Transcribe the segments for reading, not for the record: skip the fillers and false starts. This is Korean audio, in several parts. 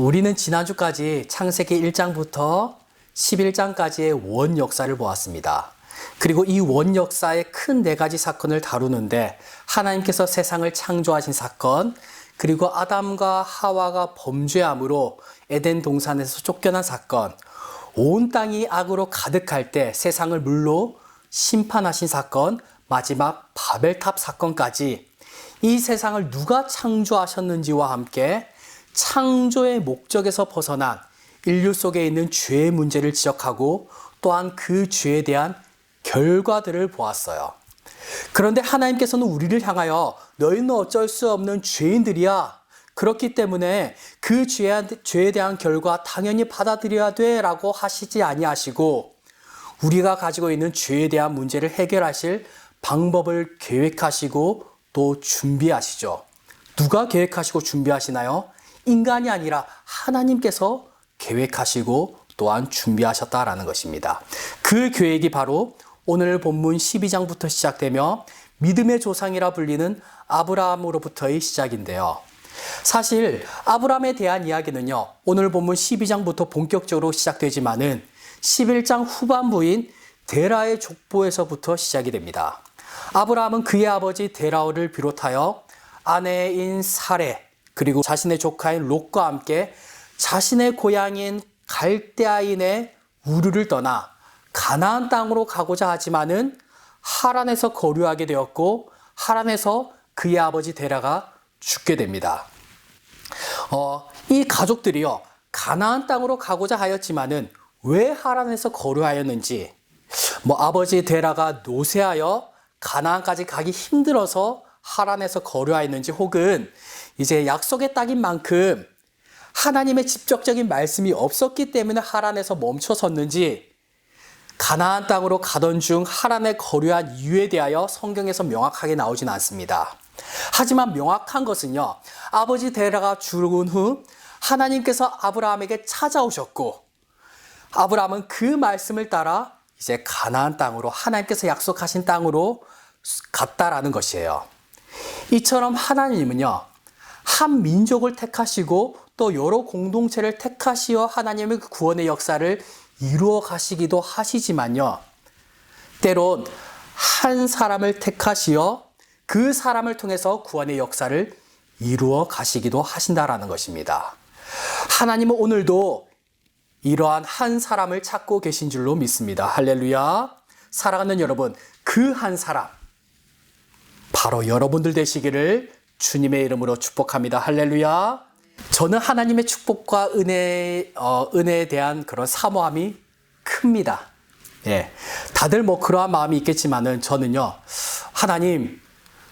우리는 지난주까지 창세기 1장부터 11장까지의 원 역사를 보았습니다. 그리고 이 원 역사의 큰 네 가지 사건을 다루는데 하나님께서 세상을 창조하신 사건, 그리고 아담과 하와가 범죄함으로 에덴 동산에서 쫓겨난 사건, 온 땅이 악으로 가득할 때 세상을 물로 심판하신 사건, 마지막 바벨탑 사건까지 이 세상을 누가 창조하셨는지와 함께 창조의 목적에서 벗어난 인류 속에 있는 죄의 문제를 지적하고 또한 그 죄에 대한 결과들을 보았어요. 그런데 하나님께서는 우리를 향하여 너희는 어쩔 수 없는 죄인들이야. 그렇기 때문에 그 죄에 대한 결과 당연히 받아들여야 돼 라고 하시지 아니하시고 우리가 가지고 있는 죄에 대한 문제를 해결하실 방법을 계획하시고 또 준비하시죠. 누가 계획하시고 준비하시나요? 인간이 아니라 하나님께서 계획하시고 또한 준비하셨다라는 것입니다. 그 계획이 바로 오늘 본문 12장부터 시작되며 믿음의 조상이라 불리는 아브라함으로부터의 시작인데요. 사실 아브라함에 대한 이야기는요, 오늘 본문 12장부터 본격적으로 시작되지만은 11장 후반부인 데라의 족보에서부터 시작이 됩니다. 아브라함은 그의 아버지 데라를 비롯하여 아내인 사레, 그리고 자신의 조카인 롯과 함께 자신의 고향인 갈대아인의 우르를 떠나 가나안 땅으로 가고자 하지만은 하란에서 거류하게 되었고 하란에서 그의 아버지 데라가 죽게 됩니다. 이 가족들이요, 가나안 땅으로 가고자 하였지만은 왜 하란에서 거류하였는지, 아버지 데라가 노쇠하여 가나안까지 가기 힘들어서 하란에서 거류하였는지, 혹은 이제 약속의 땅인 만큼 하나님의 직접적인 말씀이 없었기 때문에 하란에서 멈춰섰는지, 가나안 땅으로 가던 중 하란에 거류한 이유에 대하여 성경에서 명확하게 나오진 않습니다. 하지만 명확한 것은요, 아버지 데라가 죽은 후 하나님께서 아브라함에게 찾아오셨고 아브라함은 그 말씀을 따라 이제 가나안 땅으로, 하나님께서 약속하신 땅으로 갔다라는 것이에요. 이처럼 하나님은요, 한 민족을 택하시고 또 여러 공동체를 택하시어 하나님의 구원의 역사를 이루어 가시기도 하시지만요, 때론 한 사람을 택하시어 그 사람을 통해서 구원의 역사를 이루어 가시기도 하신다라는 것입니다. 하나님은 오늘도 이러한 한 사람을 찾고 계신 줄로 믿습니다. 할렐루야. 사랑하는 여러분, 그 한 사람 바로 여러분들 되시기를 주님의 이름으로 축복합니다. 할렐루야. 저는 하나님의 축복과 은혜에 대한 그런 사모함이 큽니다. 예. 다들 그러한 마음이 있겠지만은 저는요, 하나님,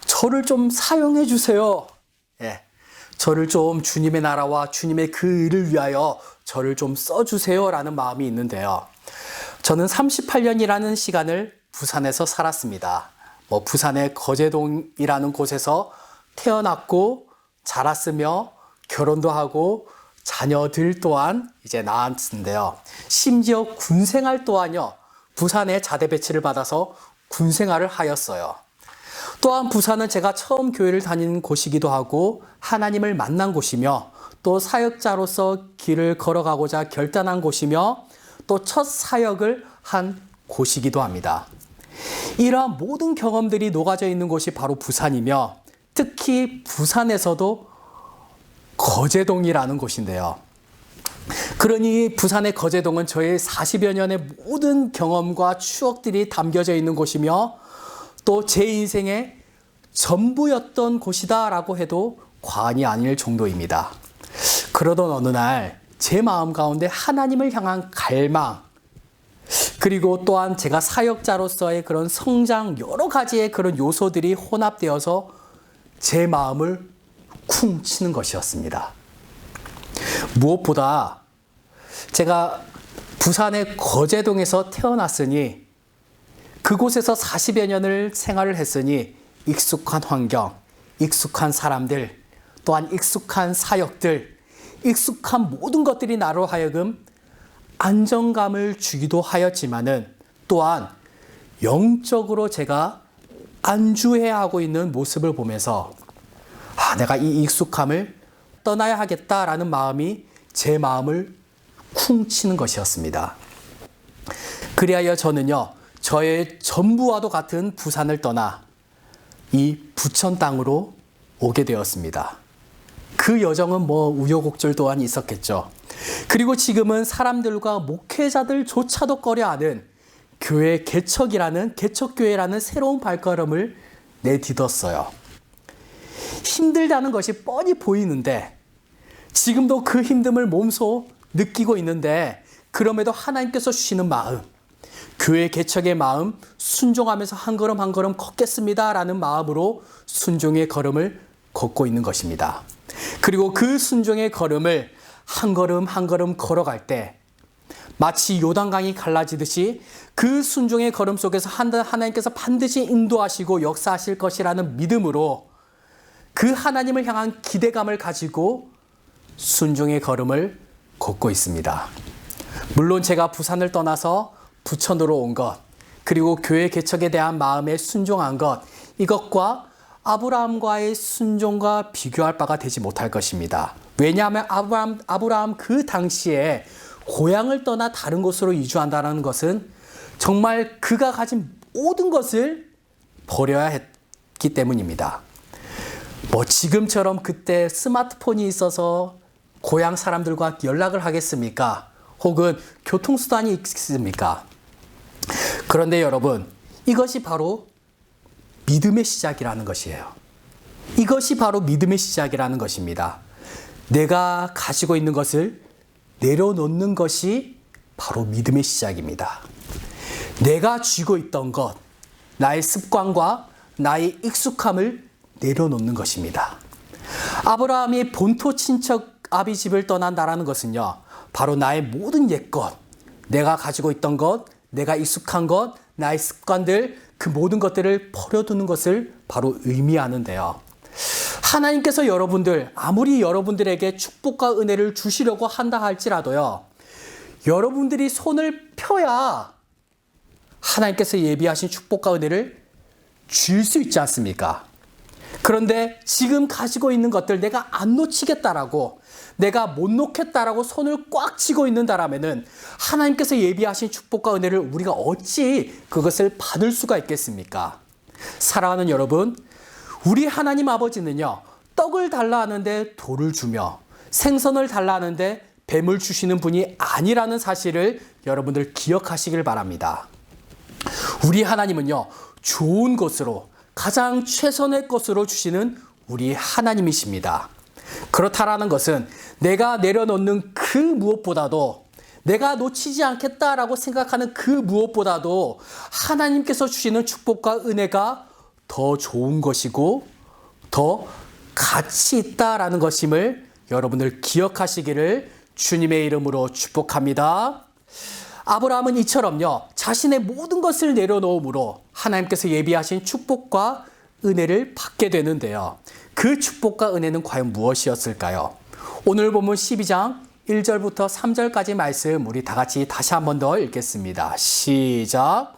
저를 좀 사용해 주세요. 예. 저를 좀 주님의 나라와 주님의 그 일을 위하여 저를 좀 써주세요 라는 마음이 있는데요. 저는 38년이라는 시간을 부산에서 살았습니다. 부산의 거제동이라는 곳에서 태어났고 자랐으며 결혼도 하고 자녀들 또한 이제 낳았는데요. 심지어 군생활 또한요, 부산에 자대 배치를 받아서 군생활을 하였어요. 또한 부산은 제가 처음 교회를 다니는 곳이기도 하고 하나님을 만난 곳이며 또 사역자로서 길을 걸어가고자 결단한 곳이며 또 첫 사역을 한 곳이기도 합니다. 이러한 모든 경험들이 녹아져 있는 곳이 바로 부산이며 특히 부산에서도 거제동이라는 곳인데요. 그러니 부산의 거제동은 저의 40여 년의 모든 경험과 추억들이 담겨져 있는 곳이며 또 제 인생의 전부였던 곳이다라고 해도 과언이 아닐 정도입니다. 그러던 어느 날 제 마음 가운데 하나님을 향한 갈망, 그리고 또한 제가 사역자로서의 그런 성장, 여러 가지의 그런 요소들이 혼합되어서 제 마음을 쿵 치는 것이었습니다. 무엇보다 제가 부산의 거제동에서 태어났으니, 그곳에서 40여 년을 생활을 했으니 익숙한 환경, 익숙한 사람들, 또한 익숙한 사역들, 익숙한 모든 것들이 나로 하여금 안정감을 주기도 하였지만은 또한 영적으로 제가 안주해야 하고 있는 모습을 보면서 내가 이 익숙함을 떠나야 하겠다라는 마음이 제 마음을 쿵 치는 것이었습니다. 그리하여 저는요, 저의 전부와도 같은 부산을 떠나 이 부천 땅으로 오게 되었습니다. 그 여정은 우여곡절 또한 있었겠죠. 그리고 지금은 사람들과 목회자들조차도 꺼려하는 교회 개척교회라는 새로운 발걸음을 내딛었어요. 힘들다는 것이 뻔히 보이는데 지금도 그 힘듦을 몸소 느끼고 있는데 그럼에도 하나님께서 주시는 마음, 교회 개척의 마음, 순종하면서 한 걸음 한 걸음 걷겠습니다라는 마음으로 순종의 걸음을 걷고 있는 것입니다. 그리고 그 순종의 걸음을 한 걸음 한 걸음 걸어갈 때 마치 요단강이 갈라지듯이 그 순종의 걸음 속에서 하나님께서 반드시 인도하시고 역사하실 것이라는 믿음으로 그 하나님을 향한 기대감을 가지고 순종의 걸음을 걷고 있습니다. 물론 제가 부산을 떠나서 부천으로 온 것, 그리고 교회 개척에 대한 마음에 순종한 것, 이것과 아브라함과의 순종과 비교할 바가 되지 못할 것입니다. 왜냐하면 아브라함 그 당시에 고향을 떠나 다른 곳으로 이주한다는 것은 정말 그가 가진 모든 것을 버려야 했기 때문입니다. 지금처럼 그때 스마트폰이 있어서 고향 사람들과 연락을 하겠습니까? 혹은 교통수단이 있습니까? 그런데 여러분, 이것이 바로 믿음의 시작이라는 것이에요. 이것이 바로 믿음의 시작이라는 것입니다. 내가 가지고 있는 것을 내려놓는 것이 바로 믿음의 시작입니다. 내가 쥐고 있던 것, 나의 습관과 나의 익숙함을 내려놓는 것입니다. 아브라함이 본토 친척 아비 집을 떠난다라는 것은요, 바로 나의 모든 옛것, 내가 가지고 있던 것, 내가 익숙한 것, 나의 습관들, 그 모든 것들을 버려두는 것을 바로 의미하는데요. 하나님께서 아무리 여러분들에게 축복과 은혜를 주시려고 한다 할지라도요, 여러분들이 손을 펴야 하나님께서 예비하신 축복과 은혜를 줄 수 있지 않습니까? 그런데 지금 가지고 있는 것들 내가 안 놓치겠다라고, 내가 못 놓겠다라고 손을 꽉 쥐고 있는다라면은 하나님께서 예비하신 축복과 은혜를 우리가 어찌 그것을 받을 수가 있겠습니까? 사랑하는 여러분, 우리 하나님 아버지는요, 떡을 달라 하는데 돌을 주며 생선을 달라 하는데 뱀을 주시는 분이 아니라는 사실을 여러분들 기억하시길 바랍니다. 우리 하나님은요, 좋은 것으로, 가장 최선의 것으로 주시는 우리 하나님이십니다. 그렇다라는 것은 내가 내려놓는 그 무엇보다도, 내가 놓치지 않겠다라고 생각하는 그 무엇보다도 하나님께서 주시는 축복과 은혜가 더 좋은 것이고 더 가치 있다라는 것임을 여러분들 기억하시기를 주님의 이름으로 축복합니다. 아브라함은 이처럼요, 자신의 모든 것을 내려놓음으로 하나님께서 예비하신 축복과 은혜를 받게 되는데요. 그 축복과 은혜는 과연 무엇이었을까요? 오늘 본문 12장 1절부터 3절까지 말씀 우리 다 같이 다시 한 번 더 읽겠습니다. 시작.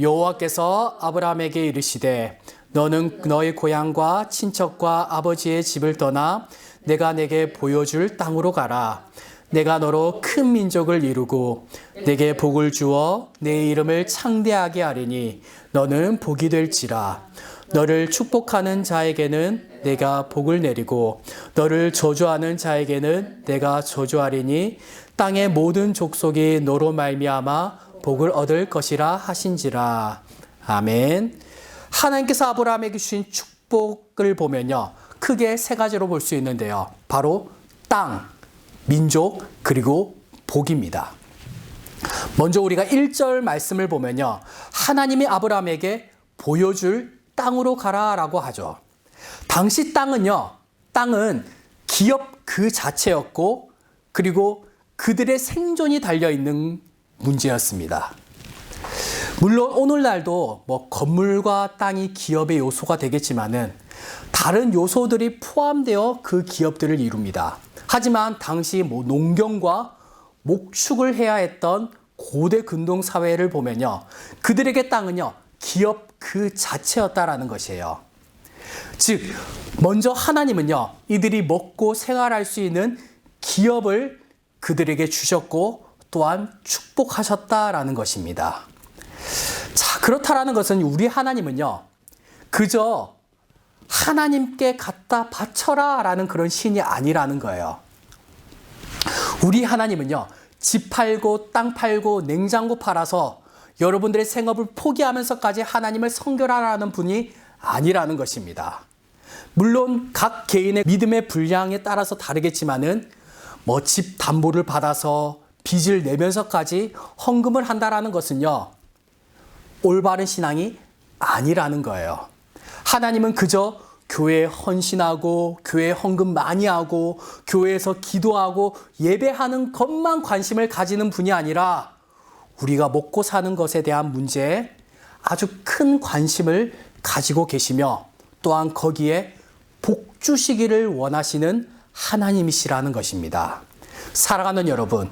여호와께서 아브라함에게 이르시되 너는 너의 고향과 친척과 아버지의 집을 떠나 내가 내게 보여줄 땅으로 가라. 내가 너로 큰 민족을 이루고 내게 복을 주어 내 이름을 창대하게 하리니 너는 복이 될지라. 너를 축복하는 자에게는 내가 복을 내리고 너를 저주하는 자에게는 내가 저주하리니 땅의 모든 족속이 너로 말미암아 복을 얻을 것이라 하신지라. 아멘. 하나님께서 아브라함에게 주신 축복을 보면요, 크게 세 가지로 볼 수 있는데요. 바로 땅, 민족, 그리고 복입니다. 먼저 우리가 1절 말씀을 보면요, 하나님이 아브라함에게 보여줄 땅으로 가라라고 하죠. 당시 땅은 기업 그 자체였고, 그리고 그들의 생존이 달려있는 문제였습니다. 물론 오늘날도 건물과 땅이 기업의 요소가 되겠지만은 다른 요소들이 포함되어 그 기업들을 이룹니다. 하지만 당시 농경과 목축을 해야 했던 고대 근동 사회를 보면요, 그들에게 땅은요, 기업 그 자체였다라는 것이에요. 즉, 먼저 하나님은요, 이들이 먹고 생활할 수 있는 기업을 그들에게 주셨고 또한 축복하셨다라는 것입니다. 자, 그렇다라는 것은 우리 하나님은요, 그저 하나님께 갖다 바쳐라 라는 그런 신이 아니라는 거예요. 우리 하나님은요, 집 팔고 땅 팔고 냉장고 팔아서 여러분들의 생업을 포기하면서까지 하나님을 섬겨라라는 분이 아니라는 것입니다. 물론 각 개인의 믿음의 분량에 따라서 다르겠지만은 집 담보를 받아서 빚을 내면서까지 헌금을 한다라는 것은요, 올바른 신앙이 아니라는 거예요. 하나님은 그저 교회에 헌신하고 교회에 헌금 많이 하고 교회에서 기도하고 예배하는 것만 관심을 가지는 분이 아니라 우리가 먹고 사는 것에 대한 문제에 아주 큰 관심을 가지고 계시며 또한 거기에 복 주시기를 원하시는 하나님이시라는 것입니다. 사랑하는 여러분,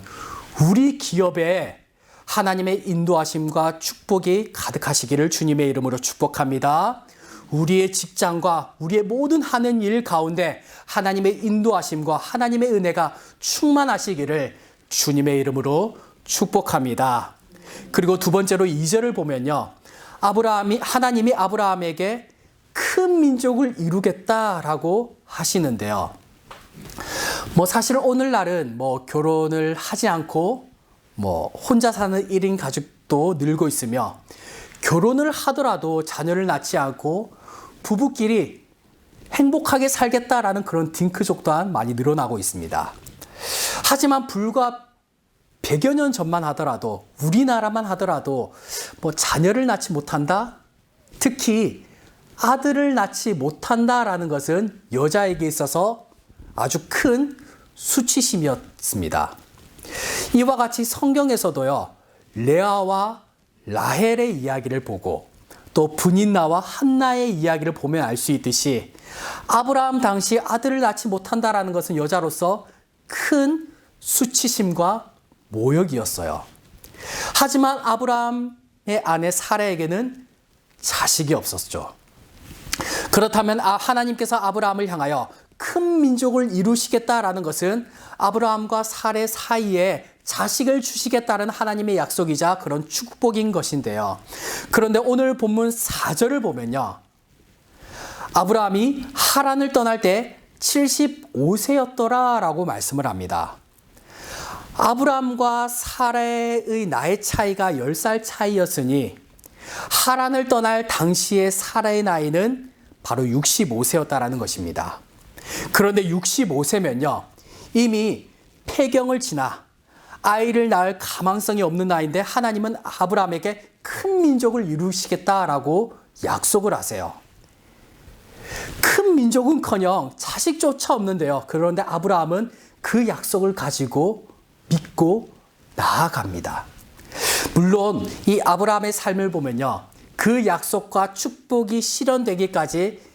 우리 기업에 하나님의 인도하심과 축복이 가득하시기를 주님의 이름으로 축복합니다. 우리의 직장과 우리의 모든 하는 일 가운데 하나님의 인도하심과 하나님의 은혜가 충만하시기를 주님의 이름으로 축복합니다. 그리고 두 번째로 2절을 보면요, 하나님이 아브라함에게 큰 민족을 이루겠다라고 하시는데요. 사실은 오늘날은 결혼을 하지 않고 혼자 사는 1인 가족도 늘고 있으며, 결혼을 하더라도 자녀를 낳지 않고 부부끼리 행복하게 살겠다라는 그런 딩크족 또한 많이 늘어나고 있습니다. 하지만 불과 100여 년 전만 하더라도, 우리나라만 하더라도 자녀를 낳지 못한다? 특히 아들을 낳지 못한다라는 것은 여자에게 있어서 아주 큰 수치심이었습니다. 이와 같이 성경에서도요, 레아와 라헬의 이야기를 보고 또 분인나와 한나의 이야기를 보면 알 수 있듯이 아브라함 당시 아들을 낳지 못한다라는 것은 여자로서 큰 수치심과 모욕이었어요. 하지만 아브라함의 아내 사라에게는 자식이 없었죠. 그렇다면 하나님께서 아브라함을 향하여 큰 민족을 이루시겠다라는 것은 아브라함과 사레 사이에 자식을 주시겠다는 하나님의 약속이자 그런 축복인 것인데요. 그런데 오늘 본문 4절을 보면요, 아브라함이 하란을 떠날 때 75세였더라라고 말씀을 합니다. 아브라함과 사레의 나이 차이가 10살 차이였으니 하란을 떠날 당시의 사라의 나이는 바로 65세였다라는 것입니다. 그런데 65세면요, 이미 폐경을 지나 아이를 낳을 가망성이 없는 나이인데 하나님은 아브라함에게 큰 민족을 이루시겠다라고 약속을 하세요. 큰 민족은커녕 자식조차 없는데요. 그런데 아브라함은 그 약속을 가지고 믿고 나아갑니다. 물론 이 아브라함의 삶을 보면요, 그 약속과 축복이 실현되기까지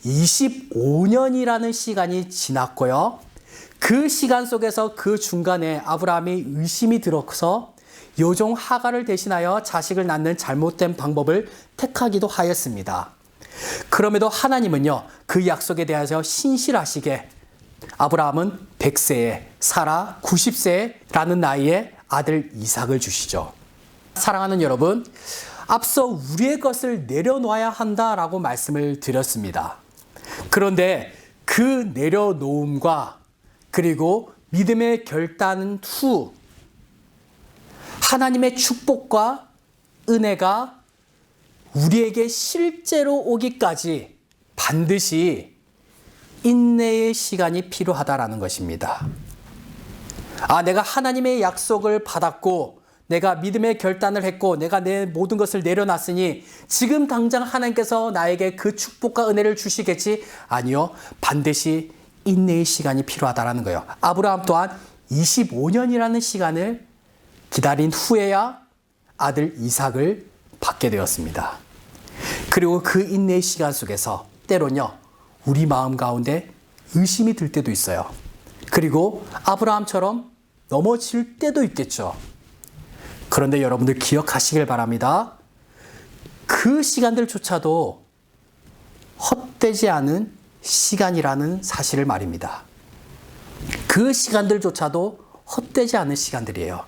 25년이라는 시간이 지났고요. 그 시간 속에서 그 중간에 아브라함이 의심이 들어서 여종 하갈을 대신하여 자식을 낳는 잘못된 방법을 택하기도 하였습니다. 그럼에도 하나님은요, 그 약속에 대해서 신실하시게 아브라함은 100세에 사라 90세라는 나이에 아들 이삭을 주시죠. 사랑하는 여러분, 앞서 우리의 것을 내려놓아야 한다라고 말씀을 드렸습니다. 그런데 그 내려놓음과 그리고 믿음의 결단 후 하나님의 축복과 은혜가 우리에게 실제로 오기까지 반드시 인내의 시간이 필요하다라는 것입니다. 내가 하나님의 약속을 받았고 내가 믿음의 결단을 했고 내가 내 모든 것을 내려놨으니 지금 당장 하나님께서 나에게 그 축복과 은혜를 주시겠지? 아니요. 반드시 인내의 시간이 필요하다라는 거예요. 아브라함 또한 25년이라는 시간을 기다린 후에야 아들 이삭을 받게 되었습니다. 그리고 그 인내의 시간 속에서 때로는요, 우리 마음 가운데 의심이 들 때도 있어요. 그리고 아브라함처럼 넘어질 때도 있겠죠. 그런데 여러분들 기억하시길 바랍니다. 그 시간들조차도 헛되지 않은 시간이라는 사실을 말입니다. 그 시간들조차도 헛되지 않은 시간들이에요.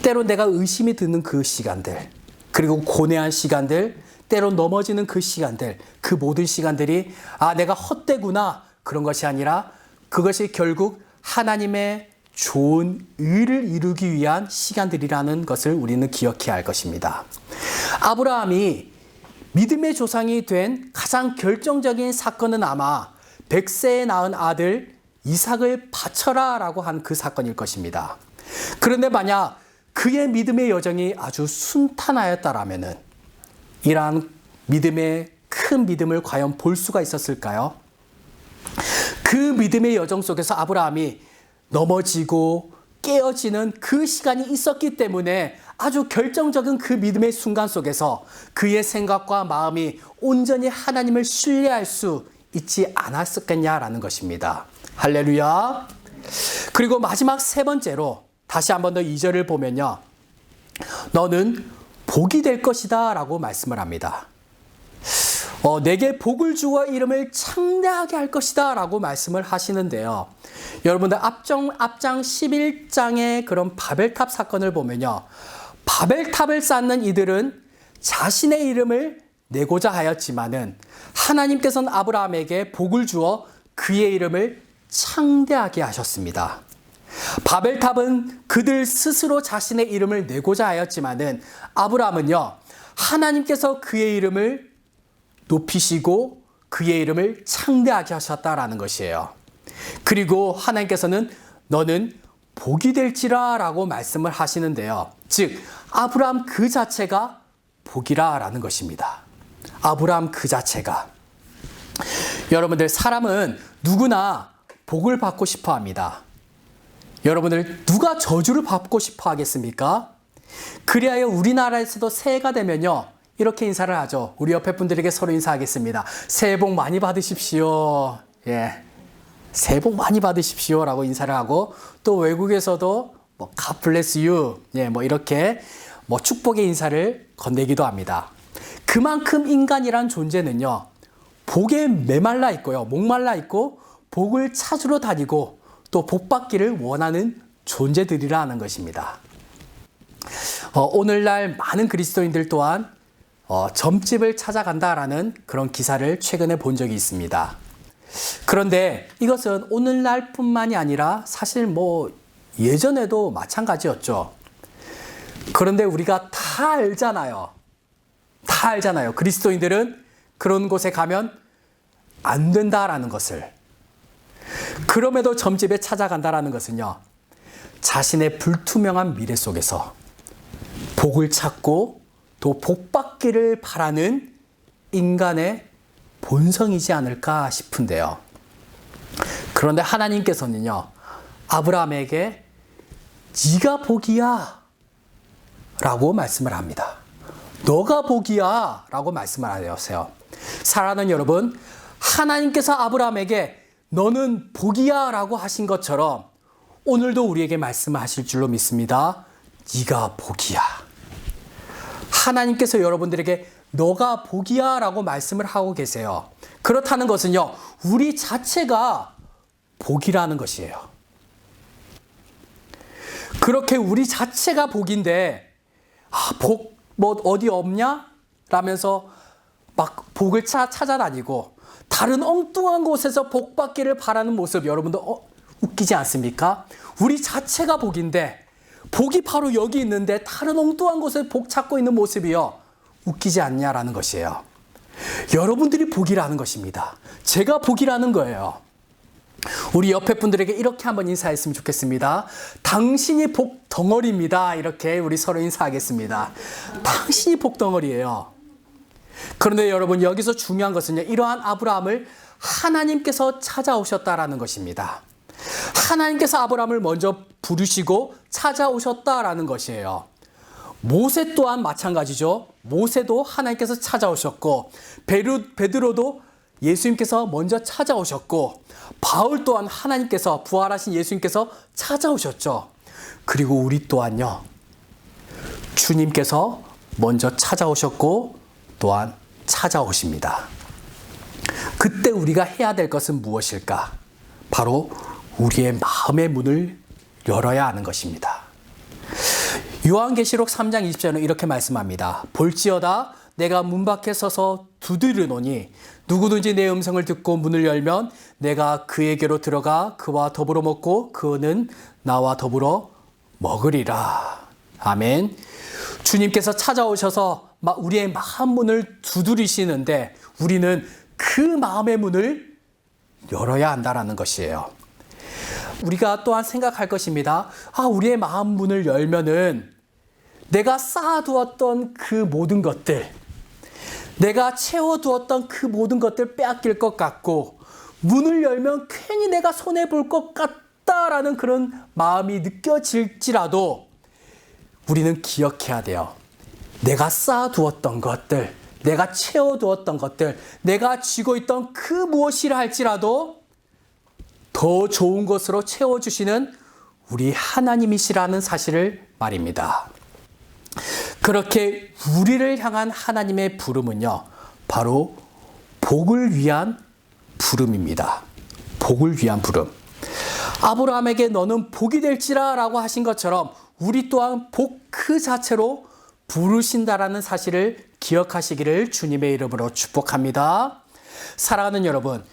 때론 내가 의심이 드는 그 시간들, 그리고 고뇌한 시간들, 때론 넘어지는 그 시간들, 그 모든 시간들이 내가 헛되구나, 그런 것이 아니라 그것이 결국 하나님의 좋은 의를 이루기 위한 시간들이라는 것을 우리는 기억해야 할 것입니다. 아브라함이 믿음의 조상이 된 가장 결정적인 사건은 아마 100세에 낳은 아들 이삭을 바쳐라 라고 한 그 사건일 것입니다. 그런데 만약 그의 믿음의 여정이 아주 순탄하였다라면은 이러한 믿음의 큰 믿음을 과연 볼 수가 있었을까요? 그 믿음의 여정 속에서 아브라함이 넘어지고 깨어지는 그 시간이 있었기 때문에 아주 결정적인 그 믿음의 순간 속에서 그의 생각과 마음이 온전히 하나님을 신뢰할 수 있지 않았었겠냐라는 것입니다. 할렐루야. 그리고 마지막 세 번째로 다시 한 번 더 2절을 보면요. 너는 복이 될 것이다 라고 말씀을 합니다. 내게 복을 주어 이름을 창대하게 할 것이다 라고 말씀을 하시는데요. 여러분들 앞장 11장의 그런 바벨탑 사건을 보면요. 바벨탑을 쌓는 이들은 자신의 이름을 내고자 하였지만은 하나님께서는 아브라함에게 복을 주어 그의 이름을 창대하게 하셨습니다. 바벨탑은 그들 스스로 자신의 이름을 내고자 하였지만은 아브라함은요. 하나님께서 그의 이름을 높이시고 그의 이름을 창대하게 하셨다라는 것이에요. 그리고 하나님께서는 너는 복이 될지라 라고 말씀을 하시는데요. 즉 아브라함 그 자체가 복이라 라는 것입니다. 아브라함 그 자체가. 여러분들 사람은 누구나 복을 받고 싶어 합니다. 여러분들 누가 저주를 받고 싶어 하겠습니까? 그리하여 우리나라에서도 새해가 되면요. 이렇게 인사를 하죠. 우리 옆에 분들에게 서로 인사하겠습니다. 새해 복 많이 받으십시오. 예. 새해 복 많이 받으십시오. 라고 인사를 하고 또 외국에서도 God bless you. 예, 이렇게 축복의 인사를 건네기도 합니다. 그만큼 인간이란 존재는요. 복에 메말라 있고요. 목말라 있고 복을 찾으러 다니고 또 복 받기를 원하는 존재들이라는 것입니다. 오늘날 많은 그리스도인들 또한 점집을 찾아간다라는 그런 기사를 최근에 본 적이 있습니다. 그런데 이것은 오늘날 뿐만이 아니라 사실 예전에도 마찬가지였죠. 그런데 우리가 다 알잖아요. 다 알잖아요. 그리스도인들은 그런 곳에 가면 안 된다라는 것을. 그럼에도 점집에 찾아간다라는 것은요. 자신의 불투명한 미래 속에서 복을 찾고 또 복받기를 바라는 인간의 본성이지 않을까 싶은데요. 그런데 하나님께서는요. 아브라함에게 네가 복이야 라고 말씀을 합니다. 너가 복이야 라고 말씀을 하세요. 사랑하는 여러분, 하나님께서 아브라함에게 너는 복이야 라고 하신 것처럼 오늘도 우리에게 말씀하실 줄로 믿습니다. 네가 복이야. 하나님께서 여러분들에게 너가 복이야 라고 말씀을 하고 계세요. 그렇다는 것은요. 우리 자체가 복이라는 것이에요. 그렇게 우리 자체가 복인데 복 어디 없냐? 라면서 막 복을 찾아다니고 다른 엉뚱한 곳에서 복 받기를 바라는 모습 여러분도 웃기지 않습니까? 우리 자체가 복인데 복이 바로 여기 있는데 다른 엉뚱한 곳에 복 찾고 있는 모습이요. 웃기지 않냐라는 것이에요. 여러분들이 복이라는 것입니다. 제가 복이라는 거예요. 우리 옆에 분들에게 이렇게 한번 인사했으면 좋겠습니다. 당신이 복 덩어리입니다. 이렇게 우리 서로 인사하겠습니다. 당신이 복 덩어리예요. 그런데 여러분 여기서 중요한 것은요. 이러한 아브라함을 하나님께서 찾아오셨다라는 것입니다. 하나님께서 아브라함을 먼저 부르시고 찾아오셨다라는 것이에요. 모세 또한 마찬가지죠. 모세도 하나님께서 찾아오셨고 베드로도 예수님께서 먼저 찾아오셨고 바울 또한 하나님께서 부활하신 예수님께서 찾아오셨죠. 그리고 우리 또한요. 주님께서 먼저 찾아오셨고 또한 찾아오십니다. 그때 우리가 해야 될 것은 무엇일까? 바로 우리의 마음의 문을 열어야 하는 것입니다. 요한계시록 3장 20절은 이렇게 말씀합니다. 볼지어다 내가 문 밖에 서서 두드리노니 누구든지 내 음성을 듣고 문을 열면 내가 그에게로 들어가 그와 더불어 먹고 그는 나와 더불어 먹으리라. 아멘. 주님께서 찾아오셔서 우리의 마음 문을 두드리시는데 우리는 그 마음의 문을 열어야 한다는 것이에요. 우리가 또한 생각할 것입니다. 우리의 마음 문을 열면은 내가 쌓아두었던 그 모든 것들, 내가 채워두었던 그 모든 것들 빼앗길 것 같고 문을 열면 괜히 내가 손해볼 것 같다라는 그런 마음이 느껴질지라도 우리는 기억해야 돼요. 내가 쌓아두었던 것들, 내가 채워두었던 것들, 내가 쥐고 있던 그 무엇이라 할지라도 더 좋은 것으로 채워주시는 우리 하나님이시라는 사실을 말입니다. 그렇게 우리를 향한 하나님의 부름은요, 바로 복을 위한 부름입니다. 복을 위한 부름. 아브라함에게 너는 복이 될지라 라고 하신 것처럼 우리 또한 복 그 자체로 부르신다라는 사실을 기억하시기를 주님의 이름으로 축복합니다. 사랑하는 여러분,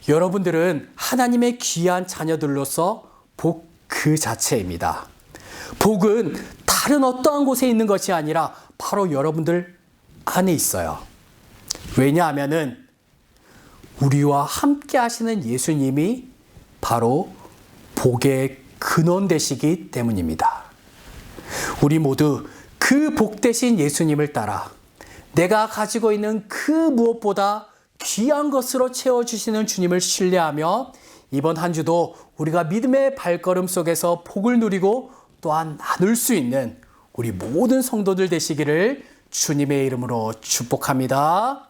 여러분들은 하나님의 귀한 자녀들로서 복 그 자체입니다. 복은 다른 어떠한 곳에 있는 것이 아니라 바로 여러분들 안에 있어요. 왜냐하면은 우리와 함께 하시는 예수님이 바로 복의 근원 되시기 때문입니다. 우리 모두 그 복 되신 예수님을 따라 내가 가지고 있는 그 무엇보다 귀한 것으로 채워주시는 주님을 신뢰하며 이번 한 주도 우리가 믿음의 발걸음 속에서 복을 누리고 또한 나눌 수 있는 우리 모든 성도들 되시기를 주님의 이름으로 축복합니다.